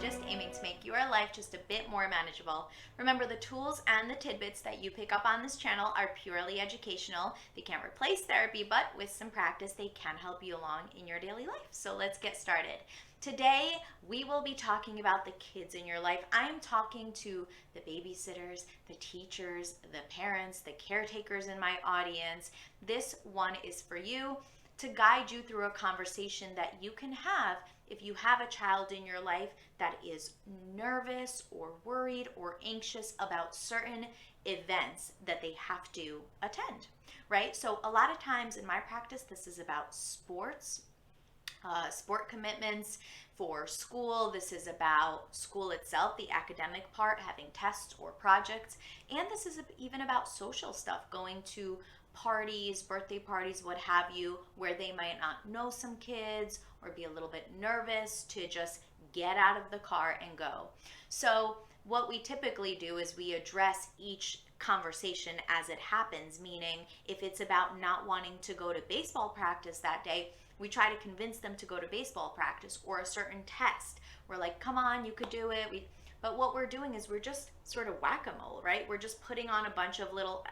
psychologist aiming to make your life just a bit more manageable. Remember, the tools and the tidbits that you pick up on this channel are purely educational. They can't replace therapy, but with some practice, they can help you along in your daily life. So let's get started. Today, we will be talking about the kids in your life. I'm talking to the babysitters, the teachers, the parents, the caretakers in my audience. This one is for you to guide you through a conversation that you can have if you have a child in your life that is nervous or worried or anxious about certain events that they have to attend, right? So a lot of times in my practice, this is about sports, sport commitments for school. This is about school itself, the academic part, having tests or projects. And this is even about social stuff, going to parties, birthday parties, what have you, where they might not know some kids or be a little bit nervous to just get out of the car and go. So what we typically do is we address each conversation as it happens, meaning if it's about not wanting to go to baseball practice that day, we try to convince them to go to baseball practice, or a certain test. We're like, come on, you could do it. But what we're doing is we're just sort of whack-a-mole, right? We're just putting on a bunch of little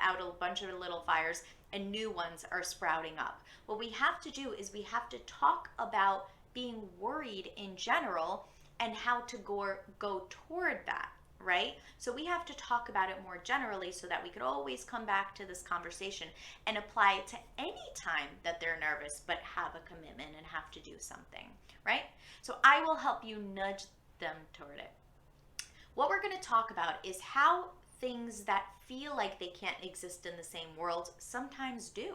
fires, and new ones are sprouting up. What we have to do is we have to talk about being worried in general and how to go toward that, right? So we have to talk about it more generally so that we could always come back to this conversation and apply it to any time that they're nervous but have a commitment and have to do something, right? So I will help you nudge them toward it. What we're going to talk about is how things that feel like they can't exist in the same world sometimes do.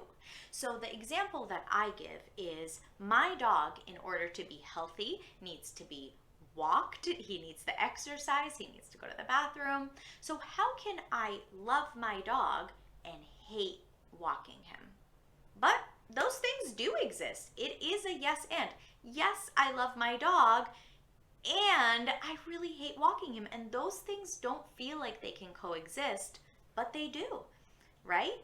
So the example that I give is my dog, in order to be healthy, needs to be walked, he needs to exercise, he needs to go to the bathroom. So how can I love my dog and hate walking him? But those things do exist. It is a yes and. Yes, I love my dog, and I really hate walking him. And those things don't feel like they can coexist, but they do, right?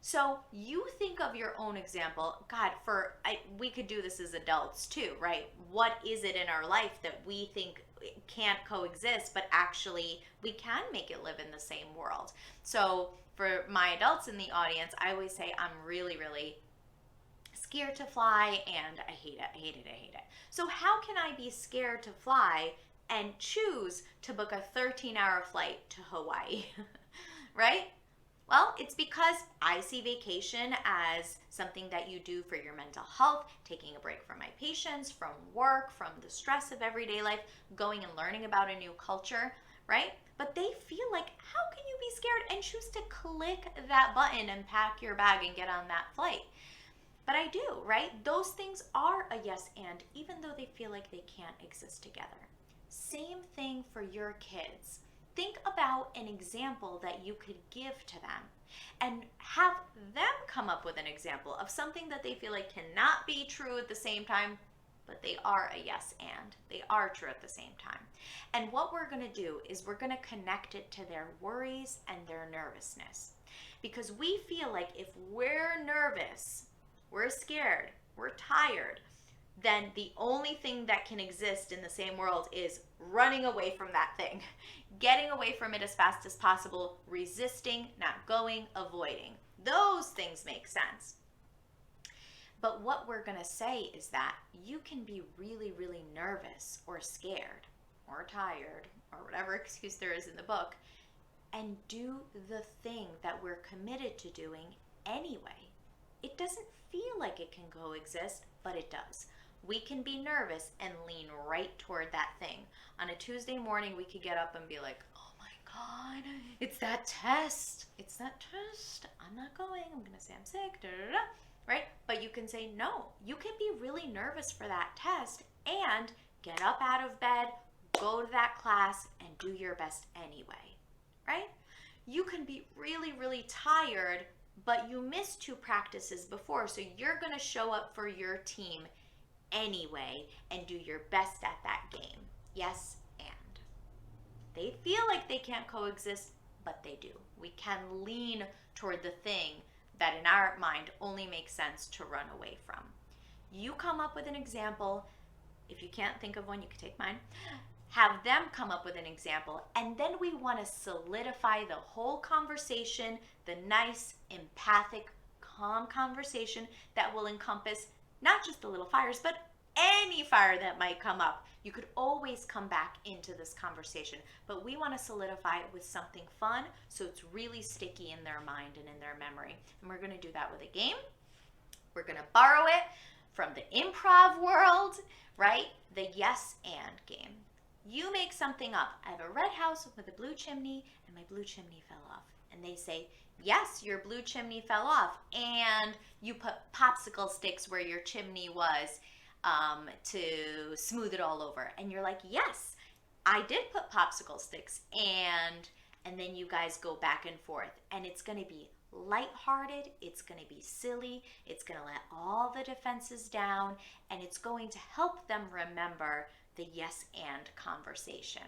So you think of your own example. God, we could do this as adults too, right? What is it in our life that we think can't coexist, but actually we can make it live in the same world? So for my adults in the audience, I always say I'm really, really scared to fly, and I hate it. So how can I be scared to fly and choose to book a 13-hour flight to Hawaii, right? Well, it's because I see vacation as something that you do for your mental health, taking a break from my patients, from work, from the stress of everyday life, going and learning about a new culture, right? But they feel like, how can you be scared and choose to click that button and pack your bag and get on that flight? But I do, right? Those things are a yes and, even though they feel like they can't exist together. Same thing for your kids. Think about an example that you could give to them and have them come up with an example of something that they feel like cannot be true at the same time, but they are a yes and. They are true at the same time. And what we're going to do is we're going to connect it to their worries and their nervousness. Because we feel like if we're nervous, we're scared, we're tired, then the only thing that can exist in the same world is running away from that thing, getting away from it as fast as possible, resisting, not going, avoiding. Those things make sense. But what we're going to say is that you can be really, really nervous or scared or tired or whatever excuse there is in the book and do the thing that we're committed to doing anyway. It doesn't feel like it can coexist, but it does. We can be nervous and lean right toward that thing. On a Tuesday morning, we could get up and be like, oh my God, it's that test. It's that test. I'm not going. I'm going to say I'm sick, right? But you can say no. You can be really nervous for that test and get up out of bed, go to that class, and do your best anyway, right? You can be really, really tired, but you missed 2 practices before, so you're going to show up for your team anyway and do your best at that game. Yes, and. They feel like they can't coexist, but they do. We can lean toward the thing that in our mind only makes sense to run away from. You come up with an example. If you can't think of one, you can take mine. have them come up with an example, and then we want to solidify the whole conversation, the nice, empathic, calm conversation that will encompass not just the little fires, but any fire that might come up. You could always come back into this conversation, but we want to solidify it with something fun so it's really sticky in their mind and in their memory. And we're going to do that with a game. We're going to borrow it from the improv world, right? The yes and game. You make something up. I have a red house with a blue chimney and my blue chimney fell off. And they say, yes, your blue chimney fell off, and you put popsicle sticks where your chimney was to smooth it all over. And you're like, yes, I did put popsicle sticks. And then you guys go back and forth. And it's going to be lighthearted, it's going to be silly, it's going to let all the defenses down, and it's going to help them remember the yes and conversation.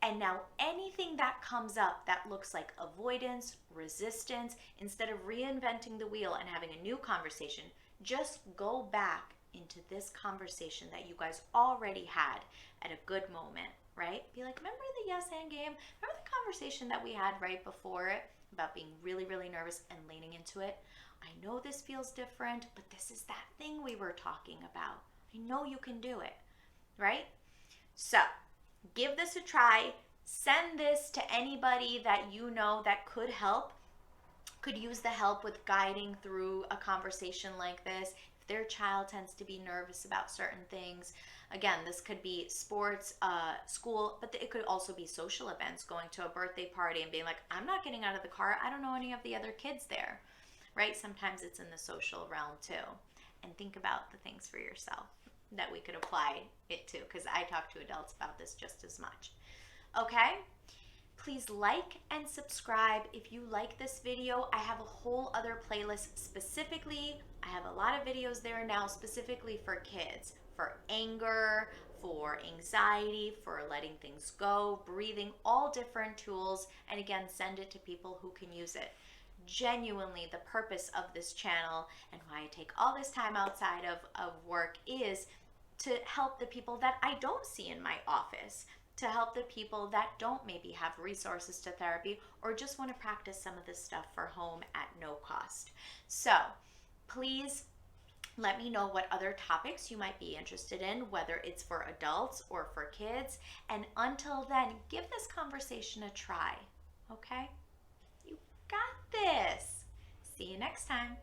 And now anything that comes up that looks like avoidance, resistance, instead of reinventing the wheel and having a new conversation, just go back into this conversation that you guys already had at a good moment, right? Be like, remember the yes and game? Remember the conversation that we had right before it about being really, really nervous and leaning into it? I know this feels different, but this is that thing we were talking about. I know you can do it, right? So give this a try. Send this to anybody that you know that could help, could use the help with guiding through a conversation like this. If their child tends to be nervous about certain things, again, this could be sports, school, but it could also be social events, going to a birthday party and being like, I'm not getting out of the car. I don't know any of the other kids there, right? Sometimes it's in the social realm too. And think about the things for yourself that we could apply it to, because I talk to adults about this just as much. Okay? Please like and subscribe if you like this video. I have a whole other playlist specifically. I have a lot of videos there now specifically for kids, for anger, for anxiety, for letting things go, breathing, all different tools. And again, send it to people who can use it. Genuinely, the purpose of this channel and why I take all this time outside of work is to help the people that I don't see in my office, to help the people that don't maybe have resources to therapy or just want to practice some of this stuff for home at no cost. So please let me know what other topics you might be interested in, whether it's for adults or for kids. And until then, give this conversation a try, okay? You got this. See you next time.